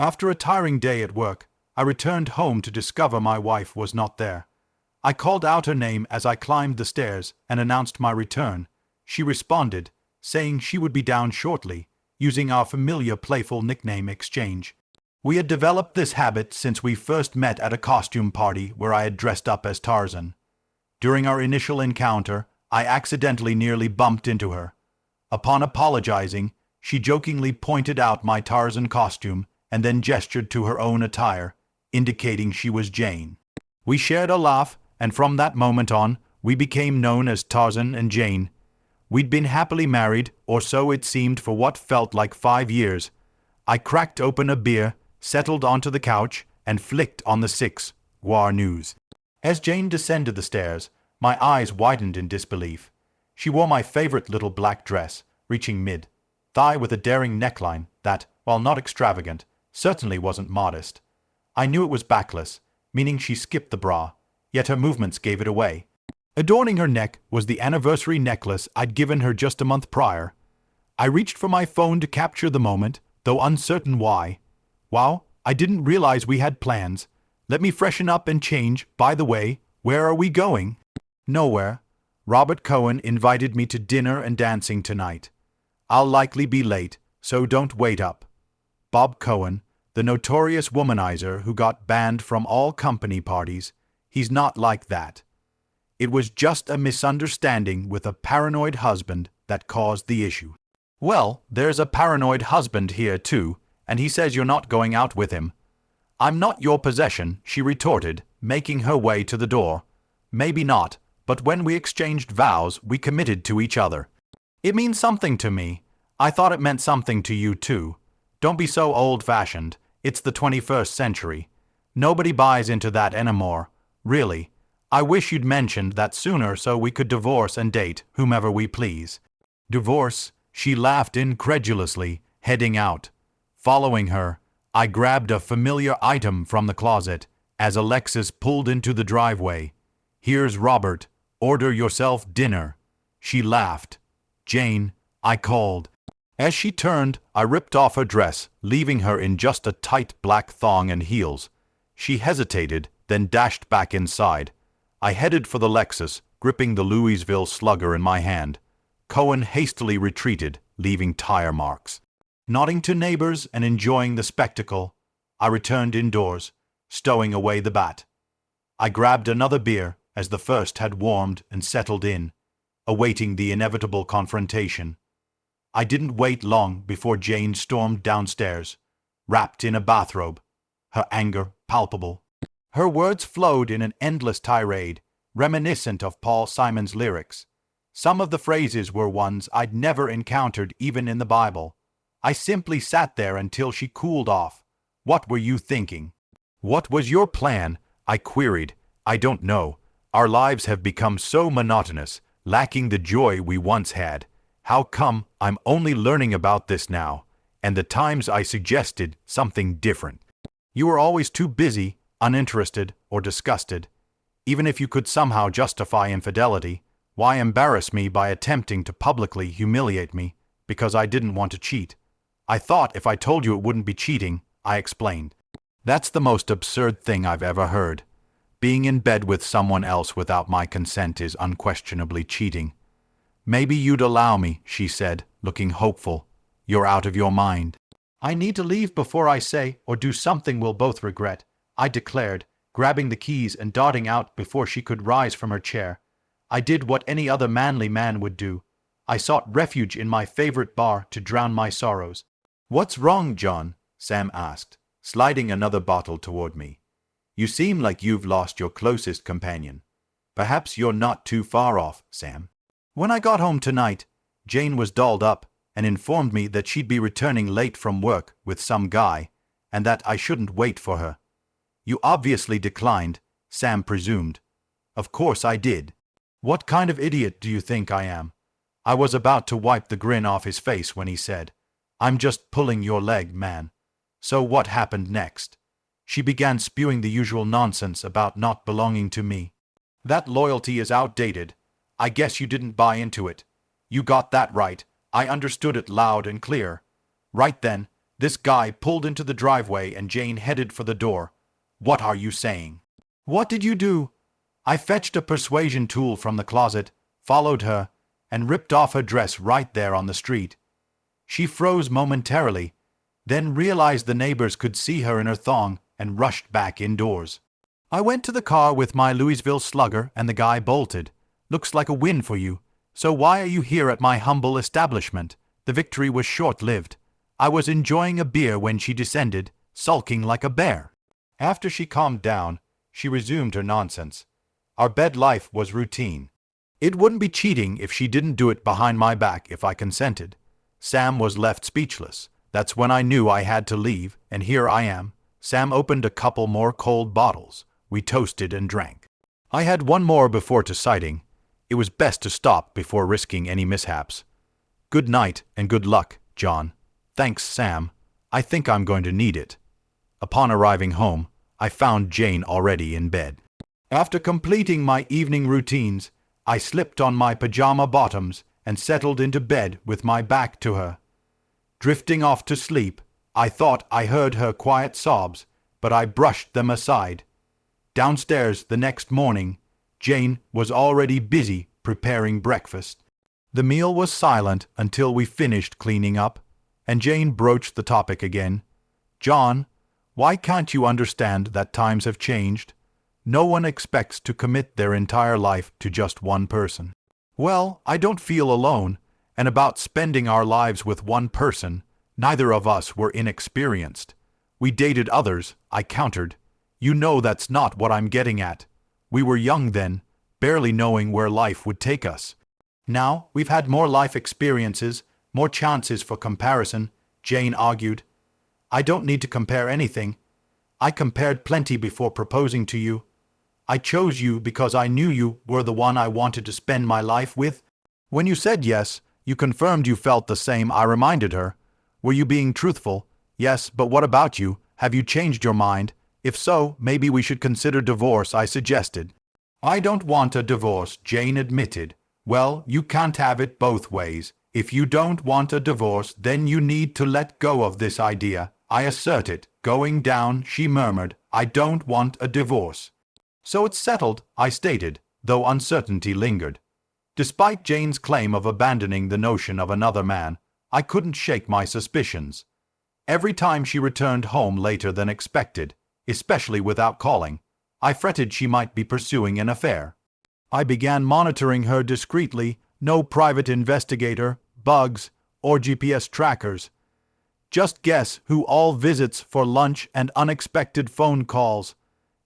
After a tiring day at work, I returned home to discover my wife was not there. I called out her name as I climbed the stairs and announced my return. She responded, saying she would be down shortly, using our familiar playful nickname exchange. We had developed this habit since we first met at a costume party where I had dressed up as Tarzan. During our initial encounter, I accidentally nearly bumped into her. Upon apologizing, she jokingly pointed out my Tarzan costume and then gestured to her own attire, indicating she was Jane. We shared a laugh, and from that moment on, we became known as Tarzan and Jane. We'd been happily married, or so it seemed, for what felt like 5 years. I cracked open a beer, settled onto the couch, and flicked on the 6 War News. As Jane descended the stairs, my eyes widened in disbelief. She wore my favorite little black dress, reaching mid-thigh with a daring neckline that, while not extravagant, certainly wasn't modest. I knew it was backless, meaning she skipped the bra, yet her movements gave it away. Adorning her neck was the anniversary necklace I'd given her just a month prior. I reached for my phone to capture the moment, though uncertain why. Wow, I didn't realize we had plans. Let me freshen up and change. By the way, where are we going? Nowhere. Robert Cohen invited me to dinner and dancing tonight. I'll likely be late, so don't wait up. Bob Cohen, the notorious womanizer who got banned from all company parties, he's not like that. It was just a misunderstanding with a paranoid husband that caused the issue. Well, there's a paranoid husband here too, and he says you're not going out with him. I'm not your possession, she retorted, making her way to the door. Maybe not, but when we exchanged vows, we committed to each other. It means something to me. I thought it meant something to you too. Don't be so old-fashioned. It's the 21st century. Nobody buys into that anymore. Really. I wish you'd mentioned that sooner so we could divorce and date whomever we please. Divorce? She laughed incredulously, heading out. Following her, I grabbed a familiar item from the closet as Alexis pulled into the driveway. Here's Robert. Order yourself dinner. She laughed. Jane, I called. As she turned, I ripped off her dress, leaving her in just a tight black thong and heels. She hesitated, then dashed back inside. I headed for the Lexus, gripping the Louisville Slugger in my hand. Cohen hastily retreated, leaving tire marks. Nodding to neighbors and enjoying the spectacle, I returned indoors, stowing away the bat. I grabbed another beer as the first had warmed and settled in, awaiting the inevitable confrontation. I didn't wait long before Jane stormed downstairs, wrapped in a bathrobe, her anger palpable. Her words flowed in an endless tirade, reminiscent of Paul Simon's lyrics. Some of the phrases were ones I'd never encountered even in the Bible. I simply sat there until she cooled off. What were you thinking? What was your plan? I queried. I don't know. Our lives have become so monotonous, lacking the joy we once had. How come I'm only learning about this now, and the times I suggested something different? You were always too busy, uninterested, or disgusted. Even if you could somehow justify infidelity, why embarrass me by attempting to publicly humiliate me because I didn't want to cheat? I thought if I told you it wouldn't be cheating, I explained. That's the most absurd thing I've ever heard. Being in bed with someone else without my consent is unquestionably cheating. Maybe you'd allow me, she said, looking hopeful. You're out of your mind. I need to leave before I say or do something we'll both regret, I declared, grabbing the keys and darting out before she could rise from her chair. I did what any other manly man would do. I sought refuge in my favorite bar to drown my sorrows. What's wrong, John? Sam asked, sliding another bottle toward me. You seem like you've lost your closest companion. Perhaps you're not too far off, Sam. When I got home tonight, Jane was dolled up and informed me that she'd be returning late from work with some guy, and that I shouldn't wait for her. You obviously declined, Sam presumed. Of course I did. What kind of idiot do you think I am? I was about to wipe the grin off his face when he said, I'm just pulling your leg, man. So what happened next? She began spewing the usual nonsense about not belonging to me. That loyalty is outdated. I guess you didn't buy into it. You got that right. I understood it loud and clear. Right then, This guy pulled into the driveway and Jane headed for the door. "What are you saying?" "What did you do?" I fetched a persuasion tool from the closet, followed her, and ripped off her dress right there on the street. She froze momentarily, then realized the neighbors could see her in her thong and rushed back indoors. I went to the car with my Louisville Slugger and the guy bolted. "Looks like a win for you. So why are you here at my humble establishment?" The victory was short-lived. I was enjoying a beer when she descended, sulking like a bear. After she calmed down, she resumed her nonsense. Our bed life was routine. It wouldn't be cheating if she didn't do it behind my back if I consented. Sam was left speechless. That's when I knew I had to leave, and here I am. Sam opened a couple more cold bottles. We toasted and drank. I had one more before deciding. It was best to stop before risking any mishaps. "Good night and good luck, John." "Thanks, Sam. I think I'm going to need it." Upon arriving home, I found Jane already in bed. After completing my evening routines, I slipped on my pajama bottoms and settled into bed with my back to her. Drifting off to sleep, I thought I heard her quiet sobs, but I brushed them aside. Downstairs the next morning, Jane was already busy preparing breakfast. The meal was silent until we finished cleaning up, and Jane broached the topic again. "John, why can't you understand that times have changed? No one expects to commit their entire life to just one person." "Well, I don't feel alone, and about spending our lives with one person, neither of us were inexperienced. We dated others," I countered. "You know that's not what I'm getting at. We were young then, barely knowing where life would take us. Now we've had more life experiences, more chances for comparison," Jane argued. "I don't need to compare anything. I compared plenty before proposing to you. I chose you because I knew you were the one I wanted to spend my life with. When you said yes, you confirmed you felt the same," I reminded her. "Were you being truthful?" "Yes, but what about you? Have you changed your mind? If so, maybe we should consider divorce," I suggested. "I don't want a divorce," Jane admitted. "Well, you can't have it both ways. If you don't want a divorce, then you need to let go of this idea," I asserted. "Going down," she murmured. "I don't want a divorce." "So it's settled," I stated, though uncertainty lingered. Despite Jane's claim of abandoning the notion of another man, I couldn't shake my suspicions. Every time she returned home later than expected, especially without calling, I fretted she might be pursuing an affair. I began monitoring her discreetly, no private investigator, bugs, or GPS trackers. Just guess who all visits for lunch and unexpected phone calls.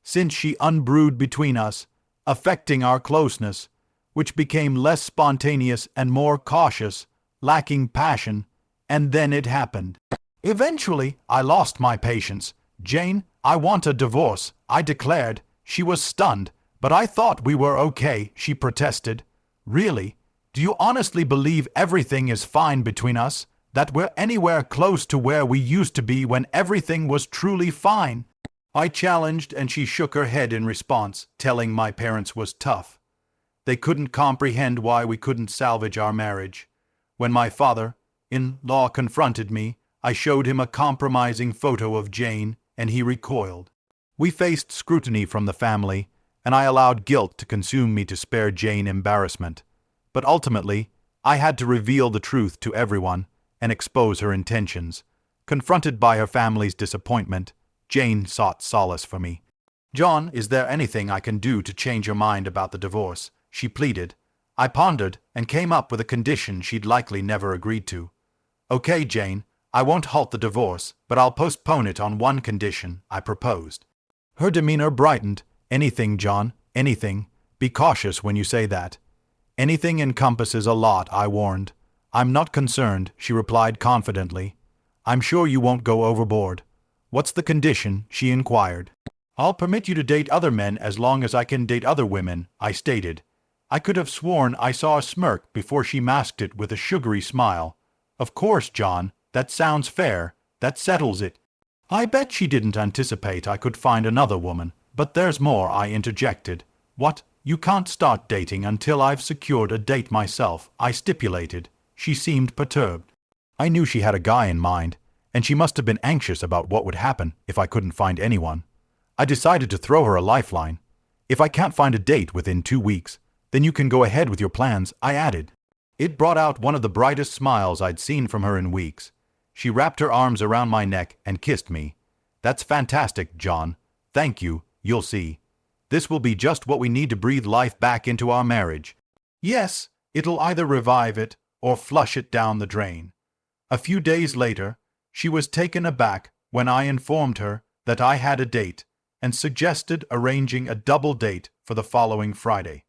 Since she unbrewed between us, affecting our closeness, which became less spontaneous and more cautious, lacking passion, and then it happened. Eventually, I lost my patience. "Jane, I want a divorce," I declared. She was stunned. "But I thought we were okay," she protested. "Really? Do you honestly believe everything is fine between us? That we're anywhere close to where we used to be when everything was truly fine?" I challenged, and she shook her head in response, telling my parents was tough. They couldn't comprehend why we couldn't salvage our marriage. When my father-in-law confronted me, I showed him a compromising photo of Jane, and he recoiled. We faced scrutiny from the family, and I allowed guilt to consume me to spare Jane embarrassment. But ultimately, I had to reveal the truth to everyone and expose her intentions. Confronted by her family's disappointment, Jane sought solace for me. "John, is there anything I can do to change your mind about the divorce?" she pleaded. I pondered and came up with a condition she'd likely never agreed to. "Okay, Jane, I won't halt the divorce, but I'll postpone it on one condition," I proposed. Her demeanor brightened. "Anything, John, anything. Be cautious when you say that." "Anything encompasses a lot," I warned. "I'm not concerned," she replied confidently. "I'm sure you won't go overboard." "What's the condition?" she inquired. "I'll permit you to date other men as long as I can date other women," I stated. I could have sworn I saw a smirk before she masked it with a sugary smile. "Of course, John, that sounds fair. That settles it." I bet she didn't anticipate I could find another woman. "But there's more," I interjected. "What? You can't start dating until I've secured a date myself," I stipulated. She seemed perturbed. I knew she had a guy in mind, and she must have been anxious about what would happen if I couldn't find anyone. I decided to throw her a lifeline. If I can't find a date within 2 weeks, then you can go ahead with your plans, I added. It brought out one of the brightest smiles I'd seen from her in weeks. She wrapped her arms around my neck and kissed me. That's fantastic, John. Thank you, you'll see. This will be just what we need to breathe life back into our marriage. Yes, it'll either revive it or flush it down the drain. A few days later, she was taken aback when I informed her that I had a date and suggested arranging a double date for the following Friday.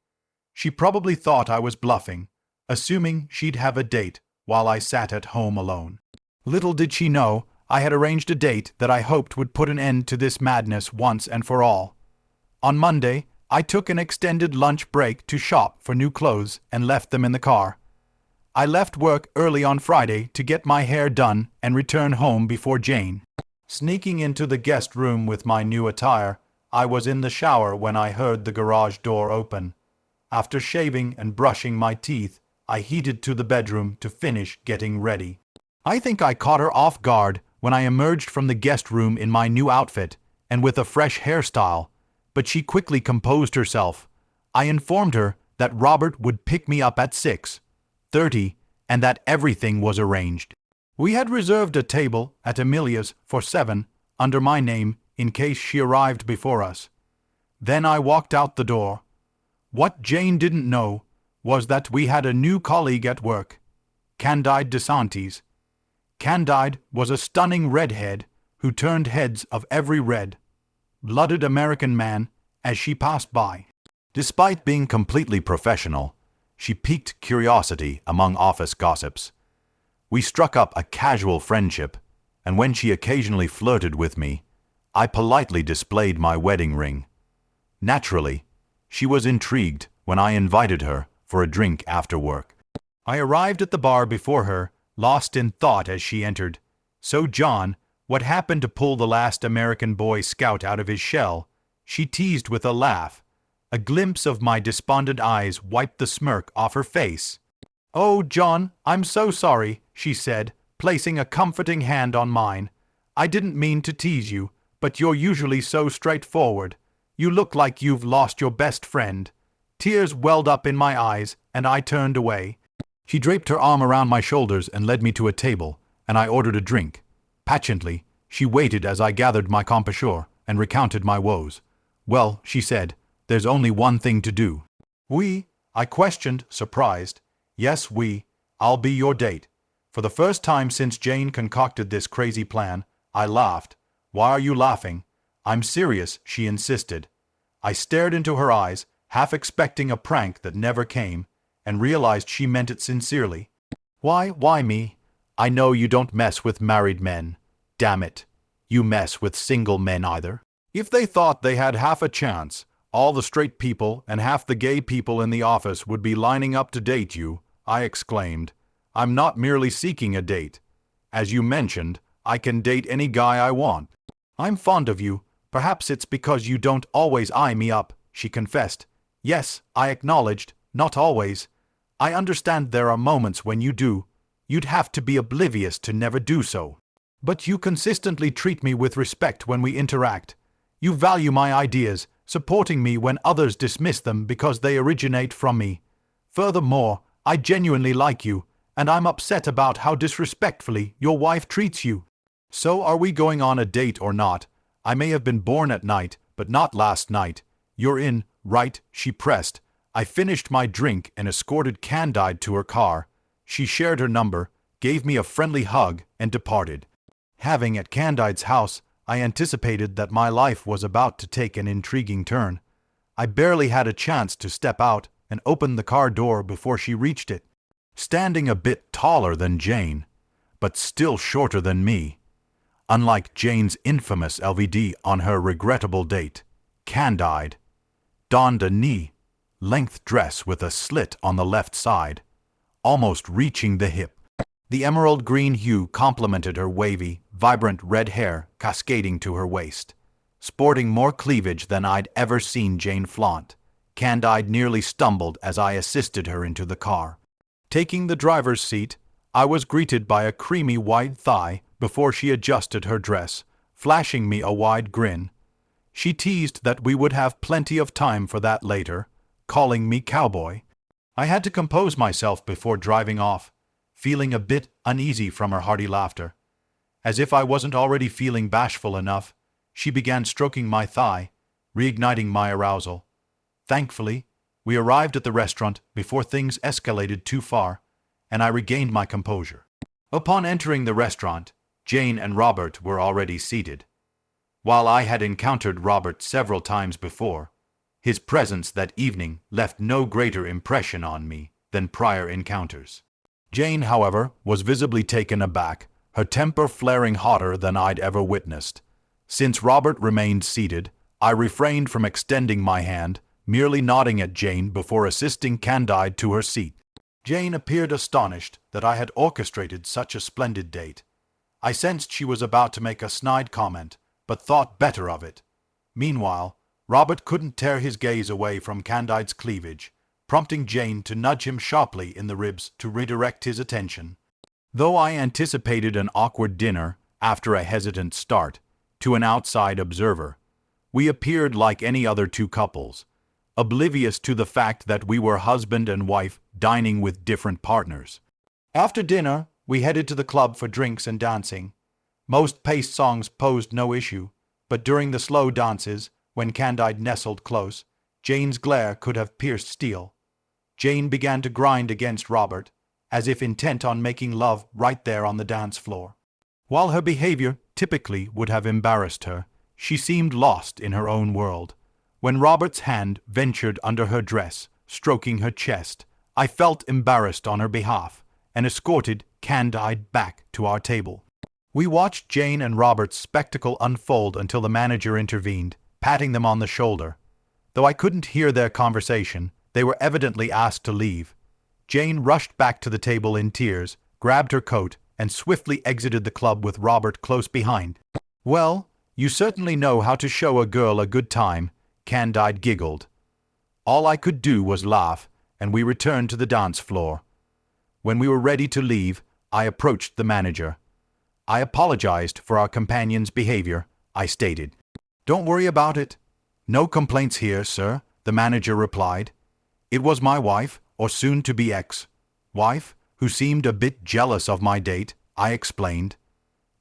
She probably thought I was bluffing, assuming she'd have a date while I sat at home alone. Little did she know I had arranged a date that I hoped would put an end to this madness once and for all. On Monday, I took an extended lunch break to shop for new clothes and left them in the car. I left work early on Friday to get my hair done and return home before Jane. Sneaking into the guest room with my new attire, I was in the shower when I heard the garage door open. After shaving and brushing my teeth, I headed to the bedroom to finish getting ready. I think I caught her off guard when I emerged from the guest room in my new outfit and with a fresh hairstyle, but she quickly composed herself. I informed her that Robert would pick me up at 6:30 and that everything was arranged. We had reserved a table at Amelia's for 7 under my name in case she arrived before us. Then I walked out the door. What Jane didn't know was that we had a new colleague at work, Candide DeSantis. Candide was a stunning redhead who turned heads of every red-blooded American man as she passed by. Despite being completely professional, she piqued curiosity among office gossips. We struck up a casual friendship, and when she occasionally flirted with me, I politely displayed my wedding ring. Naturally, she was intrigued when I invited her for a drink after work. I arrived at the bar before her, lost in thought as she entered. "So, John, what happened to pull the last American Boy Scout out of his shell?" she teased with a laugh. A glimpse of my despondent eyes wiped the smirk off her face. "Oh, John, I'm so sorry," she said, placing a comforting hand on mine. "I didn't mean to tease you, but you're usually so straightforward. You look like you've lost your best friend." Tears welled up in my eyes, and I turned away. She draped her arm around my shoulders and led me to a table, and I ordered a drink. Patiently, she waited as I gathered my composure and recounted my woes. "Well," she said, "there's only one thing to do." "We?" I questioned, surprised. "Yes, we. I'll be your date." For the first time since Jane concocted this crazy plan, I laughed. "Why are you laughing?" "I'm serious," she insisted. I stared into her eyes, half expecting a prank that never came, and realized she meant it sincerely. Why me? I know you don't mess with married men. Damn it. You mess with single men either." If they thought they had half a chance, all the straight people and half the gay people in the office would be lining up to date you, I exclaimed. "I'm not merely seeking a date. As you mentioned, I can date any guy I want." "I'm fond of you. Perhaps it's because you don't always eye me up," she confessed. "Yes," I acknowledged, "not always. I understand there are moments when you do. You'd have to be oblivious to never do so. But you consistently treat me with respect when we interact. You value my ideas, supporting me when others dismiss them because they originate from me. Furthermore, I genuinely like you, and I'm upset about how disrespectfully your wife treats you. So are we going on a date or not? I may have been born at night, but not last night. You're in, right?" she pressed. I finished my drink and escorted Candide to her car. She shared her number, gave me a friendly hug, and departed. Having at Candide's house, I anticipated that my life was about to take an intriguing turn. I barely had a chance to step out and open the car door before she reached it. Standing a bit taller than Jane, but still shorter than me, unlike Jane's infamous LVD on her regrettable date, Candide donned a knee-length dress with a slit on the left side, almost reaching the hip. The emerald green hue complemented her wavy, vibrant red hair cascading to her waist. Sporting more cleavage than I'd ever seen Jane flaunt, Candide nearly stumbled as I assisted her into the car. Taking the driver's seat, I was greeted by a creamy white thigh before she adjusted her dress, flashing me a wide grin. She teased that we would have plenty of time for that later, calling me cowboy. I had to compose myself before driving off, feeling a bit uneasy from her hearty laughter. As if I wasn't already feeling bashful enough, she began stroking my thigh, reigniting my arousal. Thankfully, we arrived at the restaurant before things escalated too far, and I regained my composure. Upon entering the restaurant, Jane and Robert were already seated. While I had encountered Robert several times before, his presence that evening left no greater impression on me than prior encounters. Jane, however, was visibly taken aback, her temper flaring hotter than I'd ever witnessed. Since Robert remained seated, I refrained from extending my hand, merely nodding at Jane before assisting Candide to her seat. Jane appeared astonished that I had orchestrated such a splendid date. I sensed she was about to make a snide comment, but thought better of it. Meanwhile, Robert couldn't tear his gaze away from Candide's cleavage, prompting Jane to nudge him sharply in the ribs to redirect his attention. Though I anticipated an awkward dinner after a hesitant start, to an outside observer, we appeared like any other two couples, oblivious to the fact that we were husband and wife dining with different partners. After dinner, we headed to the club for drinks and dancing. Most paced songs posed no issue, but during the slow dances, when Candide nestled close, Jane's glare could have pierced steel. Jane began to grind against Robert, as if intent on making love right there on the dance floor. While her behavior typically would have embarrassed her, she seemed lost in her own world. When Robert's hand ventured under her dress, stroking her chest, I felt embarrassed on her behalf and escorted Candide back to our table. We watched Jane and Robert's spectacle unfold until the manager intervened, patting them on the shoulder. Though I couldn't hear their conversation, they were evidently asked to leave. Jane rushed back to the table in tears, grabbed her coat, and swiftly exited the club with Robert close behind. "Well, you certainly know how to show a girl a good time," Candide giggled. All I could do was laugh, and we returned to the dance floor. When we were ready to leave, I approached the manager. I apologized for our companion's behavior, I stated. "Don't worry about it. No complaints here, sir," the manager replied. "It was my wife, or soon-to-be ex-wife, who seemed a bit jealous of my date," I explained.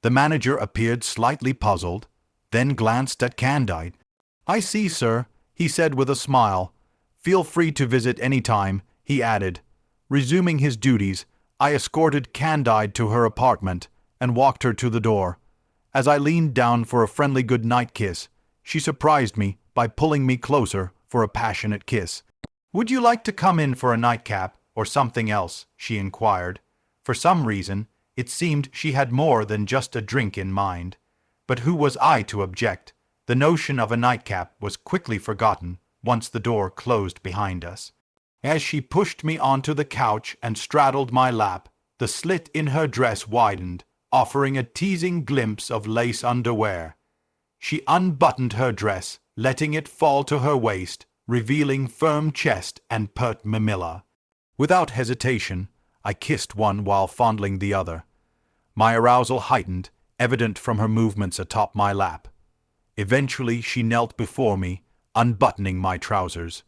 The manager appeared slightly puzzled, then glanced at Candide. "I see, sir," he said with a smile. "Feel free to visit any time," he added. Resuming his duties, I escorted Candide to her apartment and walked her to the door. As I leaned down for a friendly good-night kiss, she surprised me by pulling me closer for a passionate kiss. "Would you like to come in for a nightcap or something else?" she inquired. For some reason, it seemed she had more than just a drink in mind. But who was I to object? The notion of a nightcap was quickly forgotten once the door closed behind us. As she pushed me onto the couch and straddled my lap, the slit in her dress widened, offering a teasing glimpse of lace underwear. She unbuttoned her dress, letting it fall to her waist, revealing firm chest and pert mamilla. Without hesitation, I kissed one while fondling the other. My arousal heightened, evident from her movements atop my lap. Eventually she knelt before me, unbuttoning my trousers.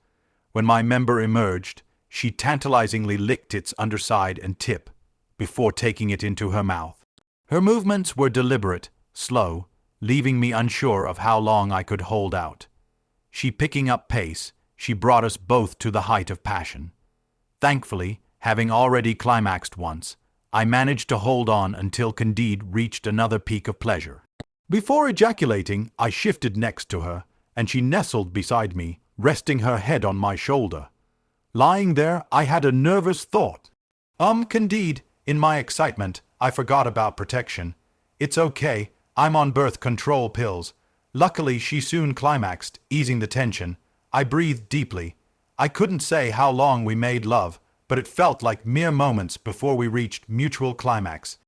When my member emerged, she tantalizingly licked its underside and tip, before taking it into her mouth. Her movements were deliberate, slow, leaving me unsure of how long I could hold out. She picking up pace, she brought us both to the height of passion. Thankfully, having already climaxed once, I managed to hold on until Candide reached another peak of pleasure. Before ejaculating, I shifted next to her, and she nestled beside me, resting her head on my shoulder. Lying there, I had a nervous thought. Candide, in my excitement, I forgot about protection. It's okay, I'm on birth control pills." Luckily, she soon climaxed, easing the tension. I breathed deeply. I couldn't say how long we made love, but it felt like mere moments before we reached mutual climax.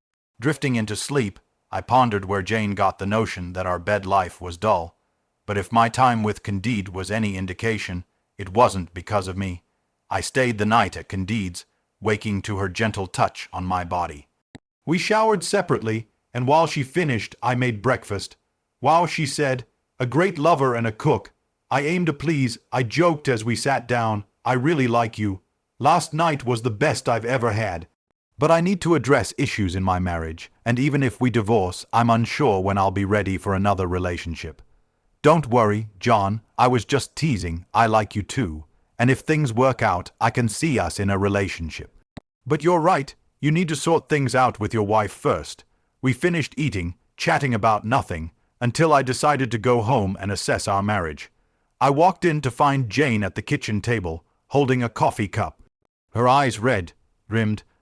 Drifting into sleep, I pondered where Jane got the notion that our bed life was dull. But if my time with Candide was any indication, it wasn't because of me. I stayed the night at Candide's, waking to her gentle touch on my body. We showered separately, and while she finished, I made breakfast. Wow, she said, a great lover and a cook. I aim to please, I joked as we sat down. I really like you. Last night was the best I've ever had. But I need to address issues in my marriage, and even if we divorce, I'm unsure when I'll be ready for another relationship. Don't worry, John, I was just teasing. I like you too. And if things work out, I can see us in a relationship. But you're right, you need to sort things out with your wife first. We finished eating, chatting about nothing, until I decided to go home and assess our marriage. I walked in to find Jane at the kitchen table, holding a coffee cup. Her eyes rimmed.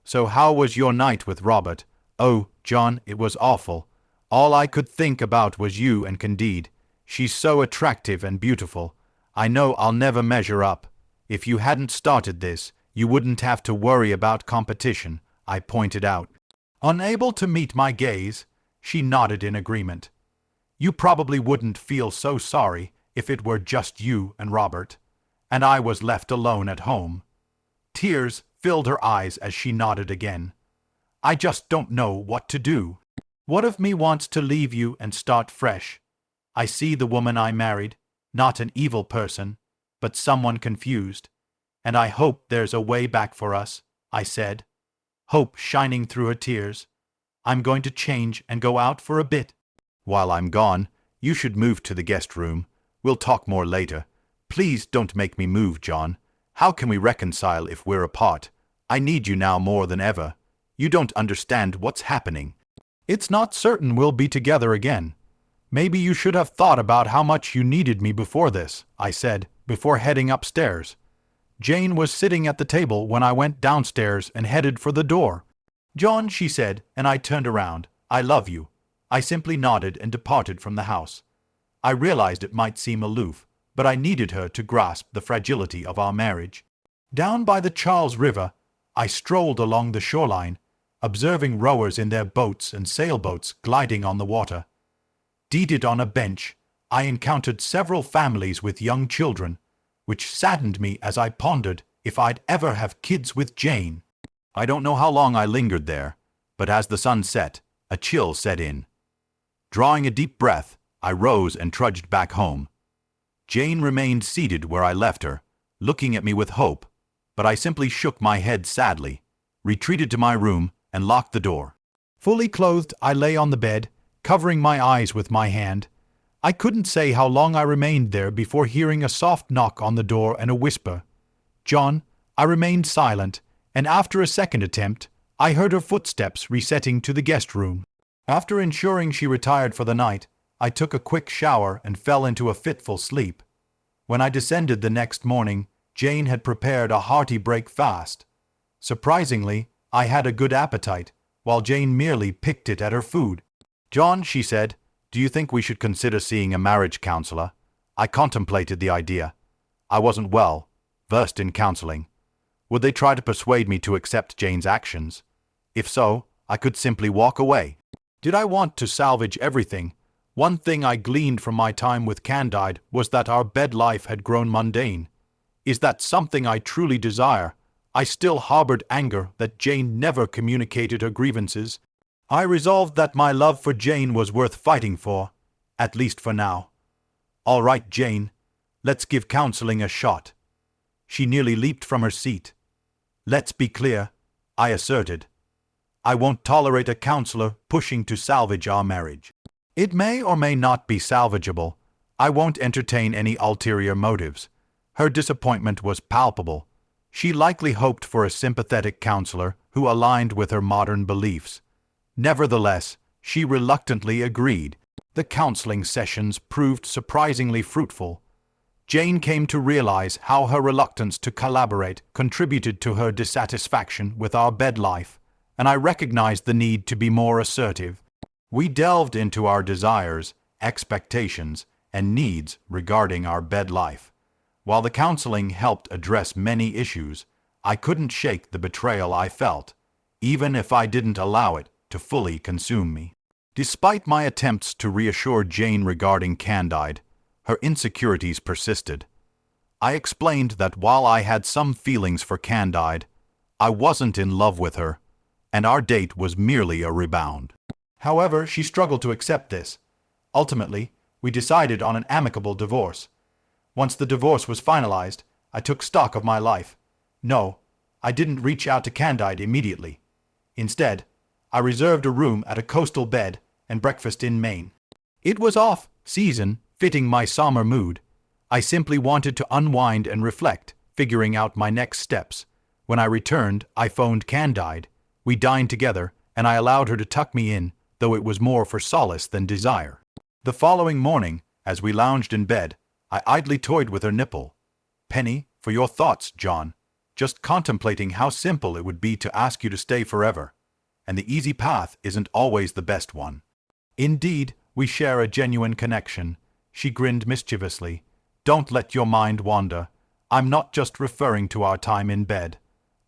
So how was your night with Robert? Oh, John, it was awful. All I could think about was you and Candide. She's so attractive and beautiful. I know I'll never measure up. If you hadn't started this, you wouldn't have to worry about competition, I pointed out. Unable to meet my gaze, she nodded in agreement. You probably wouldn't feel so sorry if it were just you and Robert, and I was left alone at home. Tears filled her eyes as she nodded again. I just don't know what to do. What if me wants to leave you and start fresh? I see the woman I married, not an evil person, but someone confused. And I hope there's a way back for us, I said, hope shining through her tears. I'm going to change and go out for a bit. While I'm gone, you should move to the guest room. We'll talk more later. Please don't make me move, John. How can we reconcile if we're apart? I need you now more than ever. You don't understand what's happening. It's not certain we'll be together again. Maybe you should have thought about how much you needed me before this, I said, before heading upstairs. Jane was sitting at the table when I went downstairs and headed for the door. John, she said, and I turned around. I love you. I simply nodded and departed from the house. I realized it might seem aloof, but I needed her to grasp the fragility of our marriage. Down by the Charles River, I strolled along the shoreline, observing rowers in their boats and sailboats gliding on the water. Seated on a bench, I encountered several families with young children, which saddened me as I pondered if I'd ever have kids with Jane. I don't know how long I lingered there, but as the sun set, a chill set in. Drawing a deep breath, I rose and trudged back home. Jane remained seated where I left her, looking at me with hope, but I simply shook my head sadly, retreated to my room, and locked the door. Fully clothed, I lay on the bed, covering my eyes with my hand. I couldn't say how long I remained there before hearing a soft knock on the door and a whisper. John, I remained silent, and after a second attempt, I heard her footsteps resetting to the guest room. After ensuring she retired for the night, I took a quick shower and fell into a fitful sleep. When I descended the next morning, Jane had prepared a hearty breakfast. Surprisingly, I had a good appetite, while Jane merely picked it at her food. John, she said, do you think we should consider seeing a marriage counselor? I contemplated the idea. I wasn't well versed in counseling. Would they try to persuade me to accept Jane's actions? If so, I could simply walk away. Did I want to salvage everything? One thing I gleaned from my time with Candide was that our bed life had grown mundane. Is that something I truly desire? I still harbored anger that Jane never communicated her grievances. I resolved that my love for Jane was worth fighting for, at least for now. All right, Jane, let's give counseling a shot. She nearly leaped from her seat. Let's be clear, I asserted. I won't tolerate a counselor pushing to salvage our marriage. It may or may not be salvageable. I won't entertain any ulterior motives. Her disappointment was palpable. She likely hoped for a sympathetic counselor who aligned with her modern beliefs. Nevertheless, she reluctantly agreed. The counseling sessions proved surprisingly fruitful. Jane came to realize how her reluctance to collaborate contributed to her dissatisfaction with our bed life, and I recognized the need to be more assertive. We delved into our desires, expectations, and needs regarding our bed life. While the counseling helped address many issues, I couldn't shake the betrayal I felt, even if I didn't allow it to fully consume me. Despite my attempts to reassure Jane regarding Candide, her insecurities persisted. I explained that while I had some feelings for Candide, I wasn't in love with her, and our date was merely a rebound. However, she struggled to accept this. Ultimately, we decided on an amicable divorce. Once the divorce was finalized, I took stock of my life. No, I didn't reach out to Candide immediately. Instead, I reserved a room at a coastal bed and breakfast in Maine. It was off-season, fitting my summer mood. I simply wanted to unwind and reflect, figuring out my next steps. When I returned, I phoned Candide. We dined together, and I allowed her to tuck me in, though it was more for solace than desire. The following morning, as we lounged in bed, I idly toyed with her nipple. "Penny, for your thoughts, John. Just contemplating how simple it would be to ask you to stay forever. And the easy path isn't always the best one." "Indeed, we share a genuine connection," she grinned mischievously. "Don't let your mind wander. I'm not just referring to our time in bed.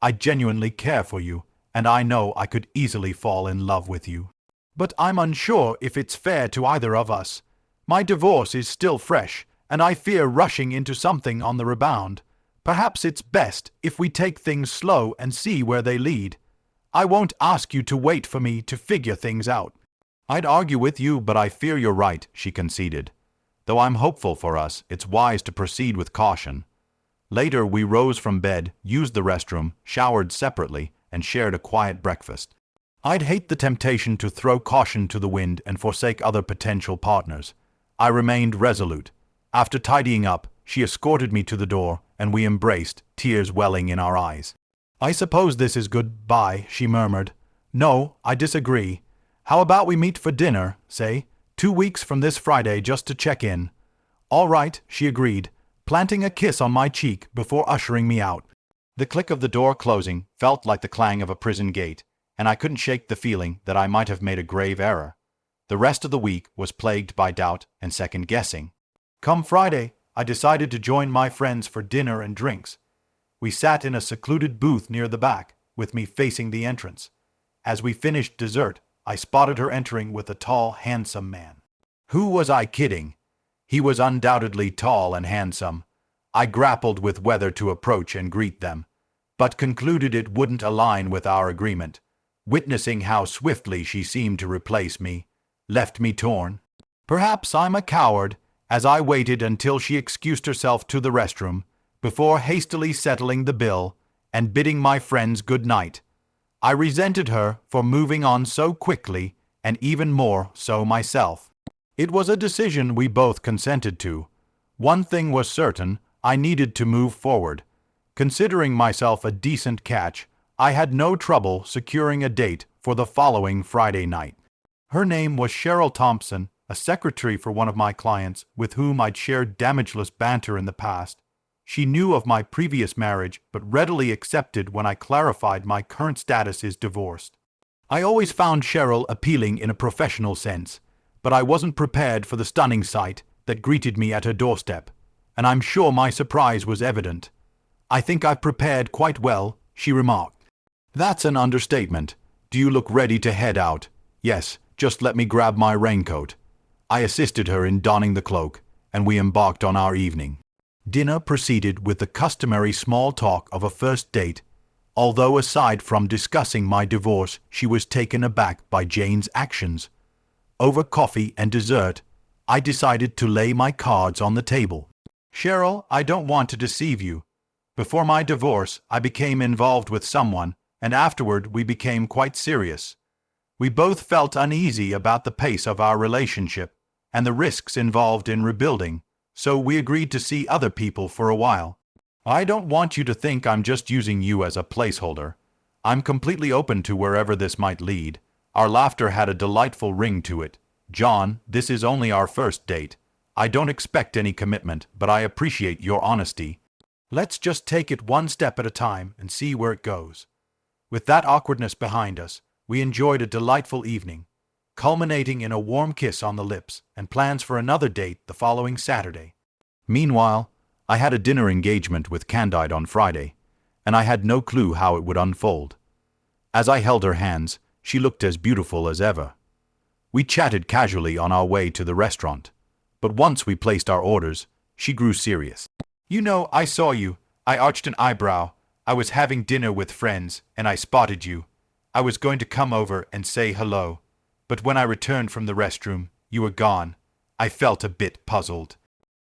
I genuinely care for you, and I know I could easily fall in love with you. But I'm unsure if it's fair to either of us. My divorce is still fresh, and I fear rushing into something on the rebound. Perhaps it's best if we take things slow and see where they lead. I won't ask you to wait for me to figure things out." "I'd argue with you, but I fear you're right," she conceded. "Though I'm hopeful for us, it's wise to proceed with caution." Later, we rose from bed, used the restroom, showered separately, and shared a quiet breakfast. I'd hate the temptation to throw caution to the wind and forsake other potential partners. I remained resolute. After tidying up, she escorted me to the door, and we embraced, tears welling in our eyes. "I suppose this is goodbye," she murmured. "No, I disagree. How about we meet for dinner, say, 2 weeks from this Friday, just to check in?" "All right," she agreed, planting a kiss on my cheek before ushering me out. The click of the door closing felt like the clang of a prison gate, and I couldn't shake the feeling that I might have made a grave error. The rest of the week was plagued by doubt and second-guessing. Come Friday, I decided to join my friends for dinner and drinks. We sat in a secluded booth near the back, with me facing the entrance. As we finished dessert, I spotted her entering with a tall, handsome man. Who was I kidding? He was undoubtedly tall and handsome. I grappled with whether to approach and greet them, but concluded it wouldn't align with our agreement. Witnessing how swiftly she seemed to replace me left me torn. Perhaps I'm a coward, as I waited until she excused herself to the restroom, before hastily settling the bill and bidding my friends good night. I resented her for moving on so quickly, and even more so myself. It was a decision we both consented to. One thing was certain, I needed to move forward. Considering myself a decent catch, I had no trouble securing a date for the following Friday night. Her name was Cheryl Thompson, a secretary for one of my clients with whom I'd shared damageless banter in the past. She knew of my previous marriage, but readily accepted when I clarified my current status is divorced. I always found Cheryl appealing in a professional sense, but I wasn't prepared for the stunning sight that greeted me at her doorstep, and I'm sure my surprise was evident. "I think I've prepared quite well," she remarked. "That's an understatement. Do you look ready to head out?" "Yes, just let me grab my raincoat." I assisted her in donning the cloak, and we embarked on our evening. Dinner proceeded with the customary small talk of a first date, although aside from discussing my divorce, she was taken aback by Jane's actions. Over coffee and dessert, I decided to lay my cards on the table. "Cheryl, I don't want to deceive you. Before my divorce, I became involved with someone, and afterward we became quite serious. We both felt uneasy about the pace of our relationship and the risks involved in rebuilding, so we agreed to see other people for a while. I don't want you to think I'm just using you as a placeholder. I'm completely open to wherever this might lead. Our laughter had a delightful ring to it. John, this is only our first date. I don't expect any commitment, but I appreciate your honesty. Let's just take it one step at a time and see where it goes." With that awkwardness behind us, we enjoyed a delightful evening, culminating in a warm kiss on the lips and plans for another date the following Saturday. Meanwhile, I had a dinner engagement with Candide on Friday, and I had no clue how it would unfold. As I held her hands, she looked as beautiful as ever. We chatted casually on our way to the restaurant, but once we placed our orders, she grew serious. "You know, I saw you." I arched an eyebrow. "I was having dinner with friends, and I spotted you. I was going to come over and say hello." but when I returned from the restroom, you were gone. I felt a bit puzzled.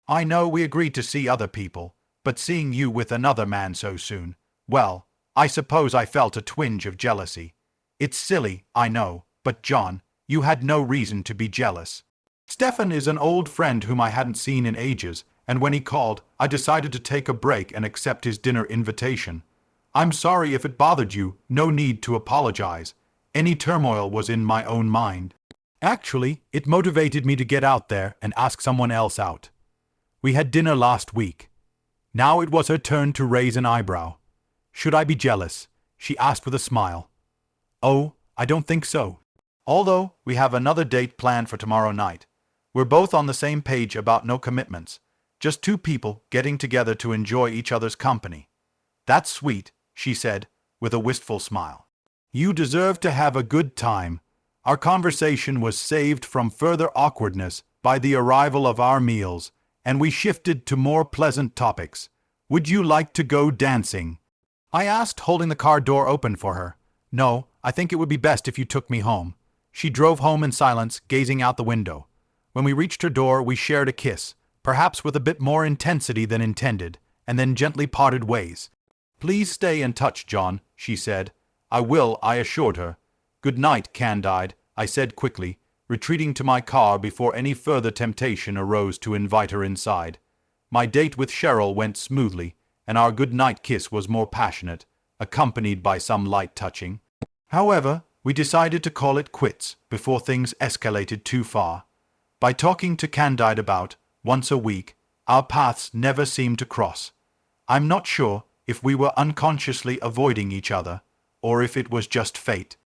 I know we agreed to see other people, but seeing you with another man so soon, well, I suppose I felt a twinge of jealousy. It's silly, I know, but John, you had no reason to be jealous. Stefan is an old friend whom I hadn't seen in ages, and when he called, I decided to take a break and accept his dinner invitation. I'm sorry if it bothered you, no need to apologize. Any turmoil was in my own mind. Actually, it motivated me to get out there and ask someone else out. We had dinner last week. Now it was her turn to raise an eyebrow. Should I be jealous? She asked with a smile. Oh, I don't think so. Although we have another date planned for tomorrow night. We're both on the same page about no commitments. Just two people getting together to enjoy each other's company. That's sweet, she said, with a wistful smile. You deserve to have a good time. Our conversation was saved from further awkwardness by the arrival of our meals, and we shifted to more pleasant topics. Would you like to go dancing? I asked, holding the car door open for her. No, I think it would be best if you took me home. She drove home in silence, gazing out the window. When we reached her door, we shared a kiss, perhaps with a bit more intensity than intended, and then gently parted ways. Please stay in touch, John, she said. I will, I assured her. Good night, Candide, I said quickly, retreating to my car before any further temptation arose to invite her inside. My date with Cheryl went smoothly, and our good-night kiss was more passionate, accompanied by some light touching. However, we decided to call it quits before things escalated too far. By talking to Candide about, once a week, our paths never seemed to cross. I'm not sure if we were unconsciously avoiding each other, or if it was just fate.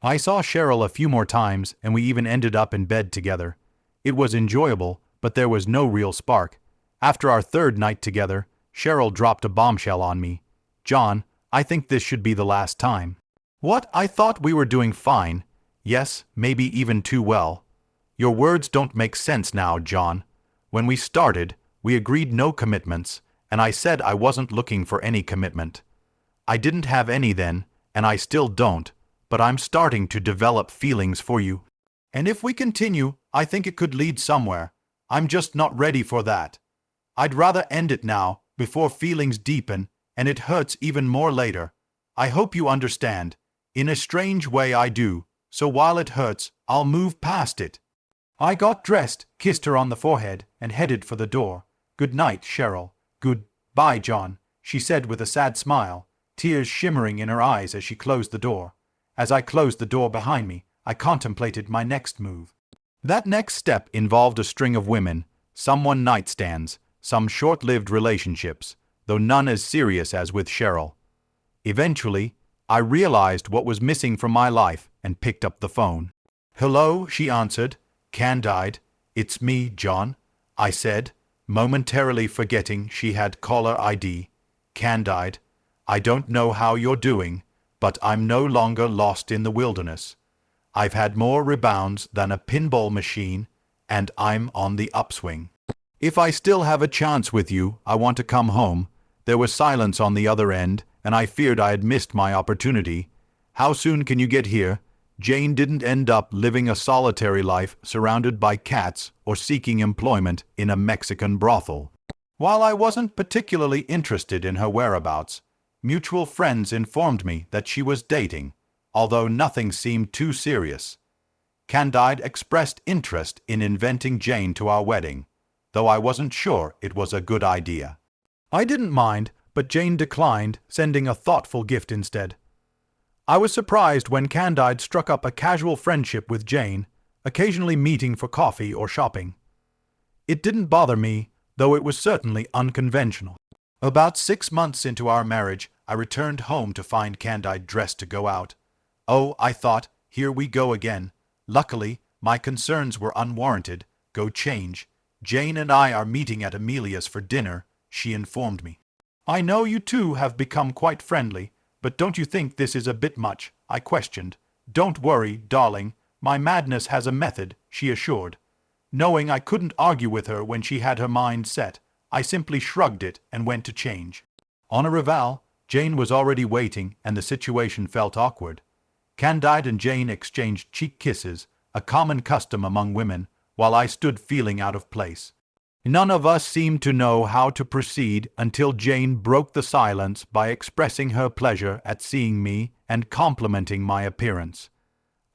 I saw Cheryl a few more times, and we even ended up in bed together. It was enjoyable, but there was no real spark. After our third night together, Cheryl dropped a bombshell on me. John, I think this should be the last time. What? I thought we were doing fine. Yes, maybe even too well. Your words don't make sense now, John. When we started, we agreed no commitments, and I said I wasn't looking for any commitment. I didn't have any then, and I still don't, but I'm starting to develop feelings for you. And if we continue, I think it could lead somewhere. I'm just not ready for that. I'd rather end it now, before feelings deepen, and it hurts even more later. I hope you understand. In a strange way I do, so while it hurts, I'll move past it. I got dressed, kissed her on the forehead, and headed for the door. Good night, Cheryl. Good-bye, John, she said with a sad smile, tears shimmering in her eyes as she closed the door. As I closed the door behind me, I contemplated my next move. That next step involved a string of women, some one-night stands, some short-lived relationships, though none as serious as with Cheryl. Eventually, I realized what was missing from my life and picked up the phone. Hello, she answered. Candide, it's me, John, I said, momentarily forgetting she had caller ID. Candide, I don't know how you're doing, but I'm no longer lost in the wilderness. I've had more rebounds than a pinball machine, and I'm on the upswing. If I still have a chance with you, I want to come home. There was silence on the other end, and I feared I had missed my opportunity. How soon can you get here? Jane didn't end up living a solitary life surrounded by cats or seeking employment in a Mexican brothel. While I wasn't particularly interested in her whereabouts, mutual friends informed me that she was dating, although nothing seemed too serious. Candide expressed interest in inviting Jane to our wedding, though I wasn't sure it was a good idea. I didn't mind, but Jane declined, sending a thoughtful gift instead. I was surprised when Candide struck up a casual friendship with Jane, occasionally meeting for coffee or shopping. It didn't bother me, though it was certainly unconventional. About 6 months into our marriage, I returned home to find Candide dressed to go out. Oh, I thought, here we go again. Luckily, my concerns were unwarranted. Go change. Jane and I are meeting at Amelia's for dinner, she informed me. I know you two have become quite friendly, but don't you think this is a bit much? I questioned. Don't worry, darling. My madness has a method, she assured. Knowing I couldn't argue with her when she had her mind set, I simply shrugged it and went to change. On arrival, Jane was already waiting, and the situation felt awkward. Candide and Jane exchanged cheek kisses, a common custom among women, while I stood feeling out of place. None of us seemed to know how to proceed until Jane broke the silence by expressing her pleasure at seeing me and complimenting my appearance.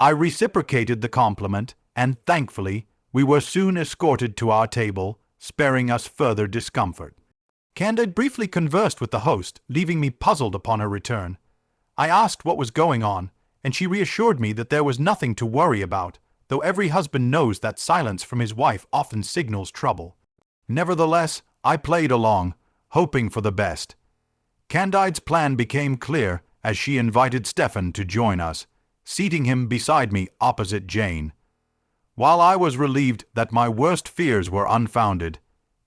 I reciprocated the compliment, and thankfully, we were soon escorted to our table, sparing us further discomfort. Candide briefly conversed with the host, leaving me puzzled upon her return. I asked what was going on, and she reassured me that there was nothing to worry about, though every husband knows that silence from his wife often signals trouble. Nevertheless, I played along, hoping for the best. Candide's plan became clear as she invited Stefan to join us, seating him beside me opposite Jane. While I was relieved that my worst fears were unfounded,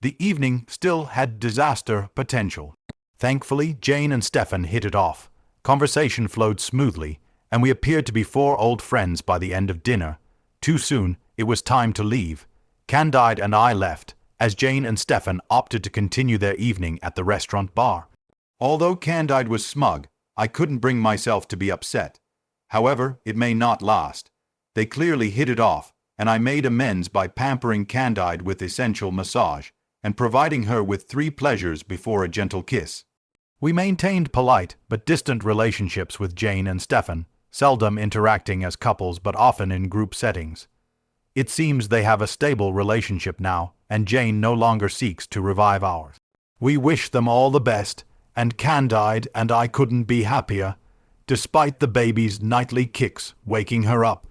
the evening still had disaster potential. Thankfully, Jane and Stefan hit it off. Conversation flowed smoothly, and we appeared to be four old friends by the end of dinner. Too soon, it was time to leave. Candide and I left, as Jane and Stefan opted to continue their evening at the restaurant bar. Although Candide was smug, I couldn't bring myself to be upset. However, it may not last. They clearly hit it off, and I made amends by pampering Candide with essential massage and providing her with 3 pleasures before a gentle kiss. We maintained polite but distant relationships with Jane and Stefan, seldom interacting as couples but often in group settings. It seems they have a stable relationship now, and Jane no longer seeks to revive ours. We wish them all the best, and Candide and I couldn't be happier, despite the baby's nightly kicks waking her up.